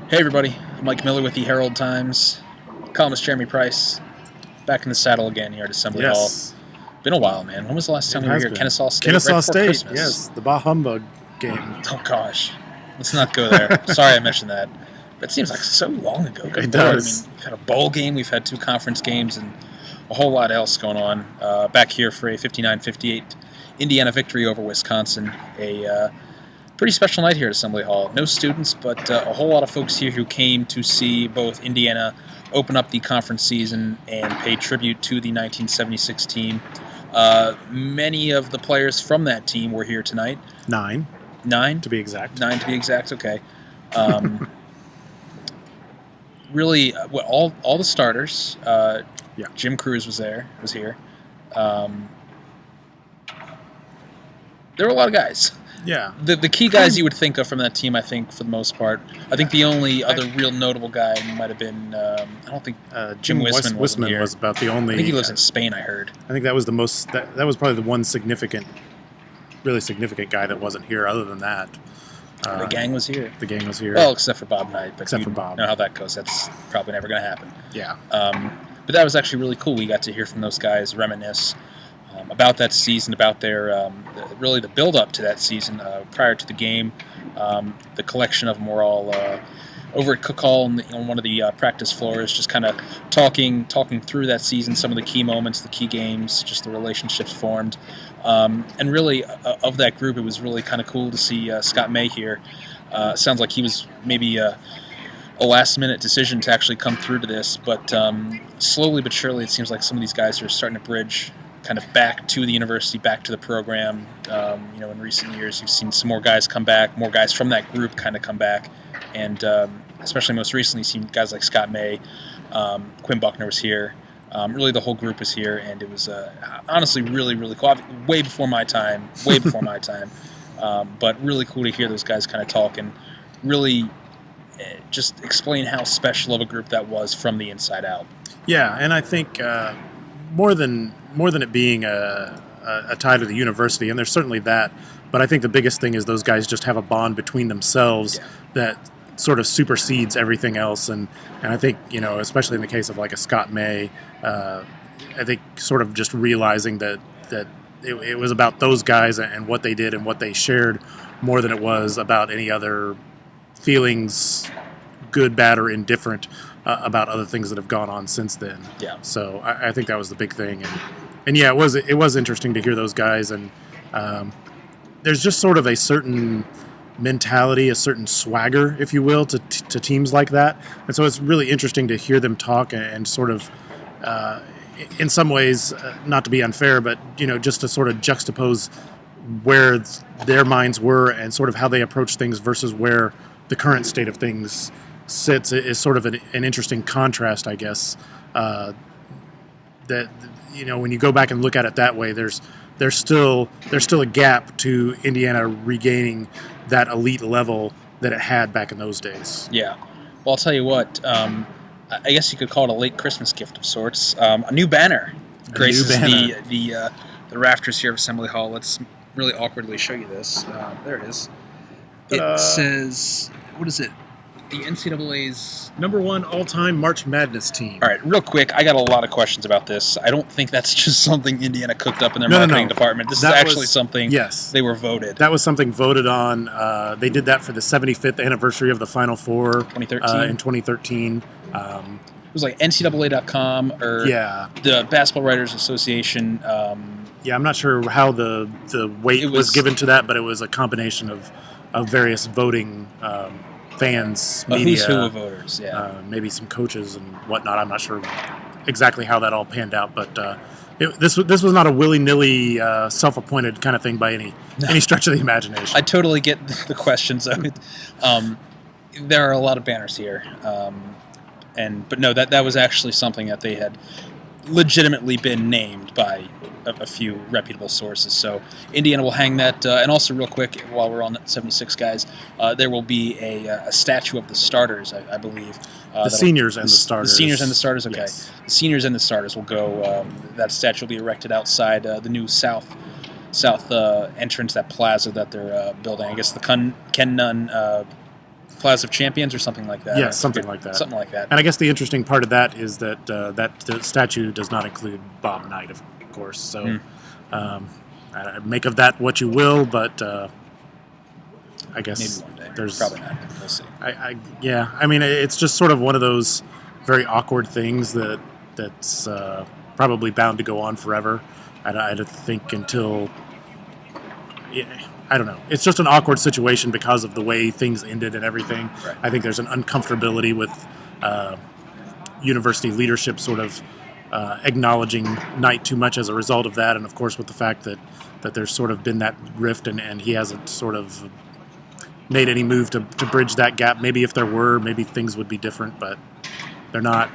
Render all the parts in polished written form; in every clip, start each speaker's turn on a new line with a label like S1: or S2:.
S1: Hey everybody, I'm Mike Miller with the Herald Times. Columnist Jeremy Price, back in the saddle again here at Assembly Hall.
S2: Yes,
S1: Been a while, man. When was the last time
S2: it
S1: we were
S2: has
S1: here?
S2: been.
S1: Kennesaw State,
S2: Kennesaw
S1: right before
S2: State,
S1: Christmas.
S2: yes, the Bah Humbug game.
S1: Oh gosh, let's not go there. Sorry I mentioned that. But it seems like so long ago. Good
S2: It
S1: Lord.
S2: does.
S1: I mean, we've had a bowl game, we've had 2 conference games, and a whole lot else going on. Back here for a 59-58 Indiana victory over Wisconsin. A pretty special night here at Assembly Hall. No students, but a whole lot of folks here who came to see both Indiana open up the conference season and pay tribute to the 1976 team. Many of the players from that team were here tonight.
S2: 9,
S1: 9?
S2: to be exact.
S1: 9 to be exact, okay. Really, all the starters.
S2: Yeah.
S1: Jim Cruz was here. There were a lot of guys.
S2: Yeah.
S1: The key guys you would think of from that team, I think, for the most part. I think the only other real notable guy might have been, I don't think Jim Wisman wasn't here.
S2: was about the only.
S1: I think he lives in Spain, I heard.
S2: I think that was the most. That was probably the one really significant guy that wasn't here. Other than that,
S1: The gang was here.
S2: The gang was here.
S1: Well, except for Bob Knight. But
S2: Except
S1: you
S2: for Bob.
S1: know how that goes. That's probably never going to happen.
S2: yeah.
S1: But that was actually really cool. We got to hear from those guys reminisce about that season, about their really the build-up to that season prior to the game. The collection of them were all over at Cook Hall on one of the practice floors, just kind of talking through that season, some of the key moments, the key games, just the relationships formed. And really, of that group, it was really kind of cool to see Scott May here. Sounds like he was maybe a last-minute decision to actually come through to this, but slowly but surely, it seems like some of these guys are starting to bridge kind of back to the university, back to the program. In recent years, you've seen some more guys come back, more guys from that group kind of come back, and especially most recently, you've seen guys like Scott May, Quinn Buckner was here. Really, the whole group was here, and it was honestly really, really cool. Way before my time, but really cool to hear those guys kind of talk and really just explain how special of a group that was from the inside out.
S2: Yeah, and I think more than it being a tie to the university, and there's certainly that, but I think the biggest thing is those guys just have a bond between themselves that sort of supersedes everything else, and I think, especially in the case of like a Scott May, I think sort of just realizing that it was about those guys and what they did and what they shared more than it was about any other feelings, good, bad, or indifferent, about other things that have gone on since then.
S1: Yeah.
S2: So I think that was the big thing, and yeah, it was interesting to hear those guys, and there's just sort of a certain mentality, a certain swagger, if you will, to teams like that, and so it's really interesting to hear them talk and sort of, in some ways, not to be unfair, but just to sort of juxtapose where their minds were and sort of how they approach things versus where the current state of things sits is sort of an interesting contrast, I guess. That when you go back and look at it that way, there's still a gap to Indiana regaining that elite level that it had back in those days.
S1: Yeah. Well, I'll tell you what. I guess you could call it a late Christmas gift of sorts. A new banner graces the rafters here of Assembly Hall. Let's really awkwardly show you this. There it is. It says, what is it? The NCAA's
S2: #1 all-time March Madness team.
S1: All right, real quick, I got a lot of questions about this. I don't think that's just something Indiana cooked up in their marketing department. This is actually something they were voted.
S2: That was something voted on. They did that for the 75th anniversary of the Final Four
S1: 2013.
S2: In 2013.
S1: It was like NCAA.com or the Basketball Writers Association.
S2: I'm not sure how the weight was given to that, but it was a combination of various voting fans, media,
S1: who's who of voters,
S2: maybe some coaches and whatnot. I'm not sure exactly how that all panned out, but this was not a willy-nilly, self-appointed kind of thing by any stretch of the imagination.
S1: I totally get the questions of it. There are a lot of banners here, but no, that was actually something that they had legitimately been named by a few reputable sources. So Indiana will hang that, and also real quick, while we're on that 76 guys, there will be a statue of the starters, I believe.
S2: The seniors and the starters.
S1: The seniors and the starters, okay.
S2: Yes.
S1: The seniors and the starters will go, that statue will be erected outside the new south entrance, that plaza that they're building. I guess the Ken Nunn Class of Champions or something like that.
S2: Yeah, something like that.
S1: Something like that.
S2: And I guess the interesting part of that is that that statue does not include Bob Knight, of course. So make of that what you will, but I guess
S1: maybe one day.
S2: There's
S1: probably not. We'll see.
S2: I mean, it's just sort of one of those very awkward things that's probably bound to go on forever. I think until. I don't know. It's just an awkward situation because of the way things ended and everything.
S1: Right.
S2: I think there's an uncomfortability with university leadership sort of acknowledging Knight too much as a result of that, and of course with the fact that there's sort of been that rift and he hasn't sort of made any move to bridge that gap. Maybe if there were, maybe things would be different, but they're not.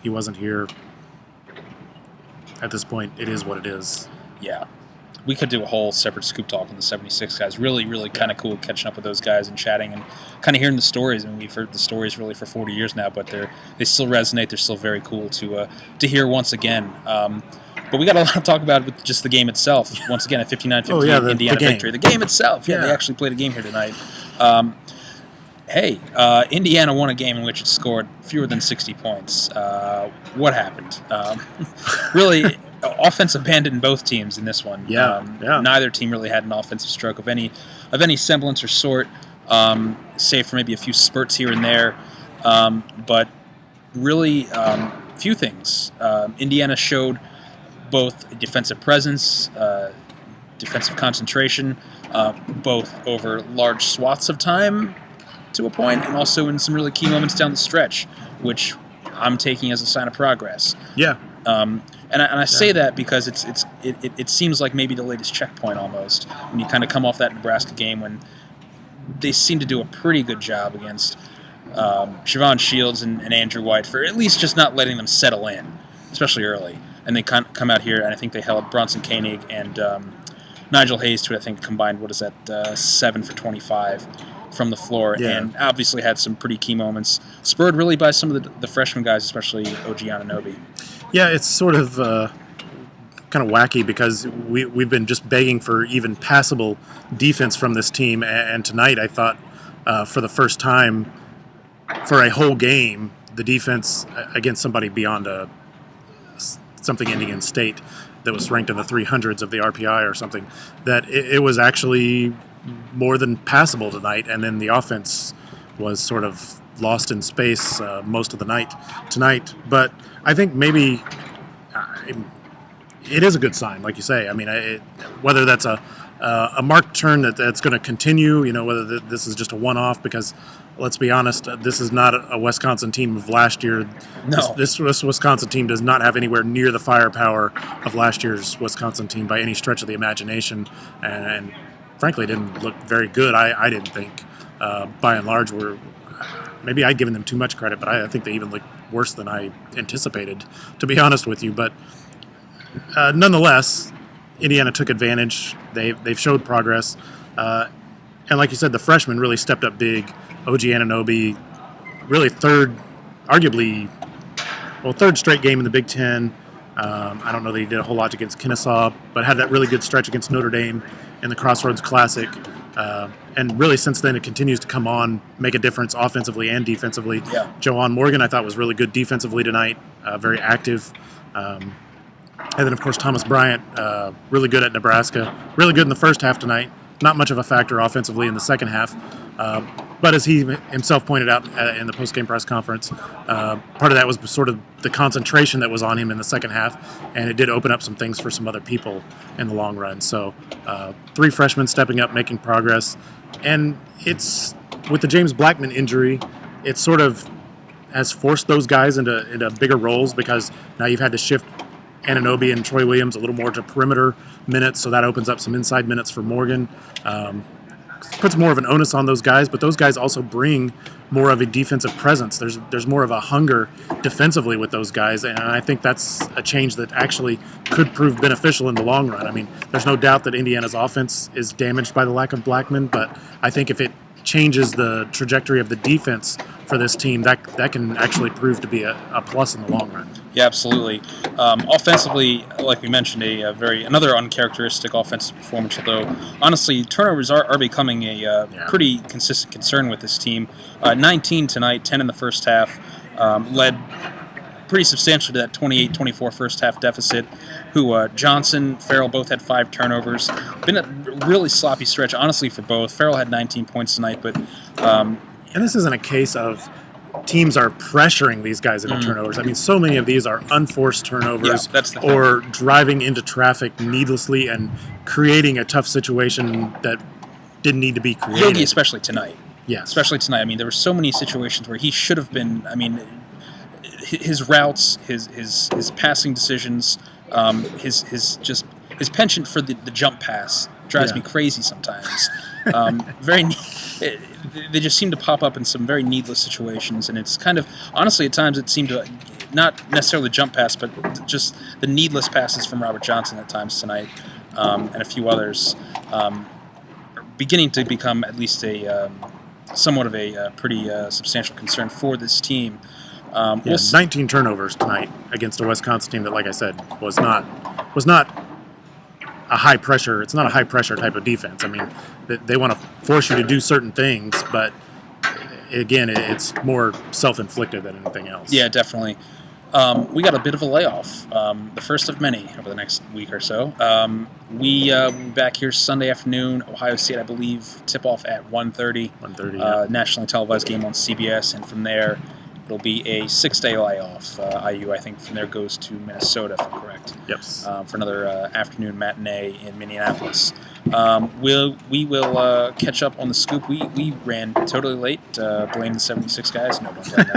S2: He wasn't here. At this point, it is what it is.
S1: Yeah. We could do a whole separate scoop talk on the 76 guys. Really, really kind of cool catching up with those guys and chatting and kind of hearing the stories. I mean, we've heard the stories really for 40 years now, but they still resonate. They're still very cool to hear once again. But we got a lot to talk about with just the game itself. Once again, a 59-58 Indiana victory. The game itself. Yeah, they actually played a game here tonight. Indiana won a game in which it scored fewer than 60 points. What happened? Really, offense abandoned both teams in this one. Neither team really had an offensive stroke of any semblance or sort, save for maybe a few spurts here and there. But really, few things. Indiana showed both defensive presence, defensive concentration, both over large swaths of time to a point, and also in some really key moments down the stretch, which I'm taking as a sign of progress.
S2: Yeah.
S1: And I say that because it seems like maybe the latest checkpoint almost when you kind of come off that Nebraska game when they seem to do a pretty good job against Siobhan Shields and Andrew White for at least just not letting them settle in, especially early. And they come out here, and I think they held Bronson Koenig and Nigel Hayes to, I think, combined, 7 for 25 from the floor, and obviously had some pretty key moments, spurred really by some of the freshman guys, especially OG Anunoby. Yeah,
S2: it's sort of kind of wacky because we've been just begging for even passable defense from this team, and tonight I thought for the first time for a whole game, the defense against somebody beyond something ending in state that was ranked in the 300s of the RPI or something, that it was actually more than passable tonight, and then the offense was sort of lost in space most of the night tonight. But I think maybe it is a good sign, like you say. I mean, whether that's a marked turn that's going to continue, whether this is just a one-off, because let's be honest, this is not a Wisconsin team of last year.
S1: No.
S2: This Wisconsin team does not have anywhere near the firepower of last year's Wisconsin team by any stretch of the imagination, and frankly didn't look very good. I didn't think, by and large, maybe I'd given them too much credit, but I think they even looked worse than I anticipated, to be honest with you. But nonetheless, Indiana took advantage. They've showed progress, and like you said, the freshmen really stepped up big. OG Anunoby, really third straight game in the Big Ten. I don't know that he did a whole lot against Kennesaw, but had that really good stretch against Notre Dame in the Crossroads Classic. And really since then it continues to come on, make a difference offensively and defensively.
S1: Yeah.
S2: Joanne Morgan I thought was really good defensively tonight, very active. And then of course Thomas Bryant, really good at Nebraska, really good in the first half tonight. Not much of a factor offensively in the second half. But as he himself pointed out in the post-game press conference, part of that was sort of the concentration that was on him in the second half, and it did open up some things for some other people in the long run. So 3 freshmen stepping up, making progress. And it's with the James Blackman injury, it sort of has forced those guys into bigger roles, because now you've had to shift Anunoby and Troy Williams a little more to perimeter minutes, so that opens up some inside minutes for Morgan. Puts more of an onus on those guys, but those guys also bring more of a defensive presence. There's more of a hunger defensively with those guys, and I think that's a change that actually could prove beneficial in the long run. I mean, there's no doubt that Indiana's offense is damaged by the lack of Blackman, but I think if it changes the trajectory of the defense for this team, that can actually prove to be a plus in the long run.
S1: Yeah, absolutely. Offensively, like we mentioned, another uncharacteristic offensive performance. Although honestly, turnovers are becoming a pretty consistent concern with this team. 19 tonight, 10 in the first half, led pretty substantially to that 28-24 first half deficit. Johnson, Farrell both had 5 turnovers. Been a really sloppy stretch, honestly, for both. Farrell had 19 points tonight, but
S2: and this isn't a case of teams are pressuring these guys into turnovers. I mean, so many of these are unforced turnovers or driving into traffic needlessly and creating a tough situation that didn't need to be created.
S1: Yogi, especially tonight.
S2: Yeah,
S1: especially tonight. I mean, there were so many situations where he should have been. I mean, his routes, his passing decisions, his penchant for the jump pass drives me crazy sometimes. They just seem to pop up in some very needless situations, and it's kind of, honestly, at times it seemed to, not necessarily the jump pass, but just the needless passes from Robert Johnson at times tonight, and a few others, are beginning to become at least somewhat of a pretty substantial concern for this team.
S2: 19 turnovers tonight against a Wisconsin team that, like I said, was not a high pressure. It's not a high pressure type of defense. I mean, they want to force you to do certain things, but again, it's more self-inflicted than anything else.
S1: Yeah, definitely. We got a bit of a layoff, the first of many over the next week or so. We'll be back here Sunday afternoon. Ohio State, I believe, tip-off at 1:30.
S2: 1:30,
S1: nationally televised game on CBS, and from there it'll be a 6-day layoff. IU, I think, from there goes to Minnesota, if I'm correct.
S2: Yep.
S1: For another afternoon matinee in Minneapolis. We will catch up on the scoop. We ran totally late. Blame the 76 guys. No, don't blame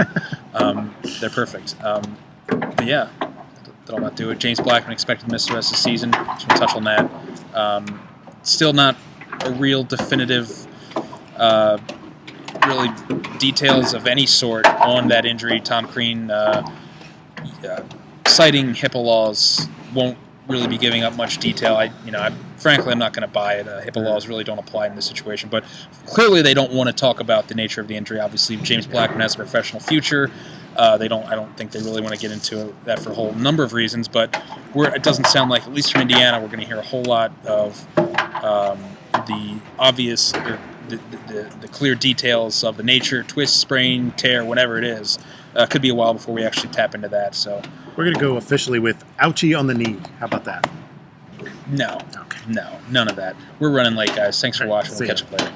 S1: them. They're perfect. But yeah, that'll not do it. James Blackman expected to miss the rest of the season. Just want to touch on that. Still not a real definitive really details of any sort on that injury. Tom Crean, citing HIPAA laws, won't really be giving up much detail. Frankly, I'm not going to buy it. HIPAA laws really don't apply in this situation, but clearly they don't want to talk about the nature of the injury. Obviously, James Blackman has a professional future. I don't think they really want to get into that for a whole number of reasons, but it doesn't sound like, at least from Indiana, we're going to hear a whole lot of the obvious, the clear details of the nature, twist, sprain, tear, whatever it is. Could be a while before we actually tap into that. So
S2: we're going to go officially with ouchie on the knee. How about that?
S1: No.
S2: Okay.
S1: No, none of that. We're running late, guys. Thanks for watching. We'll catch you later.